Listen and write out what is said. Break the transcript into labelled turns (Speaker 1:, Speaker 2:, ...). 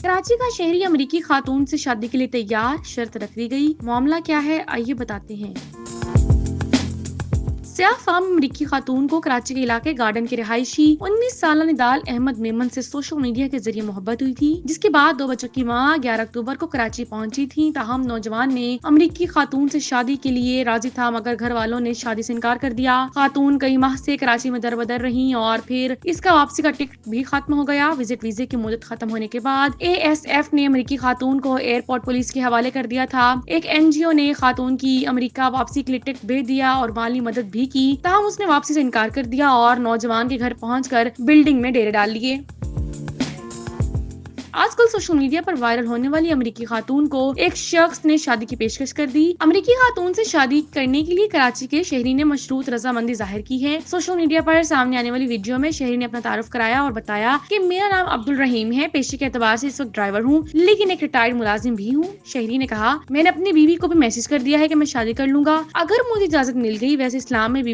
Speaker 1: کراچی کا شہری امریکی خاتون سے شادی کے لیے تیار، شرط رکھ دی گئی۔ معاملہ کیا ہے آئیے بتاتے ہیں۔ سیاہ فام امریکی خاتون کو کراچی کے علاقے گارڈن کے رہائشی 19 سالہ نڈال احمد میمن سے سوشل میڈیا کے ذریعے محبت ہوئی تھی، جس کے بعد 2 بچوں کی ماں 11 اکتوبر کو کراچی پہنچی تھی۔ تاہم نوجوان نے امریکی خاتون سے شادی کے لیے راضی تھا، مگر گھر والوں نے شادی سے انکار کر دیا۔ خاتون کئی ماہ سے کراچی میں در بدر رہیں اور پھر اس کا واپسی کا ٹکٹ بھی ختم ہو گیا۔ وزٹ ویزے کی مدت ختم ہونے کے بعد ASF نے امریکی خاتون کو ایئرپورٹ پولیس کے حوالے کر دیا تھا۔ ایک NGO نے خاتون کی امریکہ واپسی کے لیے ٹکٹ بھیج دیا اور مالی مدد بھی کی، تاہم اس نے واپسی سے انکار کر دیا اور نوجوان کے گھر پہنچ کر بلڈنگ میں ڈیرے ڈال لیے۔ آج کل سوشل میڈیا پر وائرل ہونے والی امریکی خاتون کو ایک شخص نے شادی کی پیشکش کر دی۔ امریکی خاتون سے شادی کرنے کے لیے کراچی کے شہری نے مشروط رضامندی ظاہر کی ہے۔ سوشل میڈیا پر سامنے آنے والی ویڈیو میں شہری نے اپنا تعارف کرایا اور بتایا کہ میرا نام عبدالرحیم ہے، پیشے کے اعتبار سے اس وقت ڈرائیور ہوں، لیکن ایک ریٹائرڈ ملازم بھی ہوں۔ شہری نے کہا، میں نے اپنی بیوی کو بھی میسج کر دیا ہے کہ میں شادی کر لوں گا اگر مجھے اجازت مل گئی۔ ویسے اسلام میں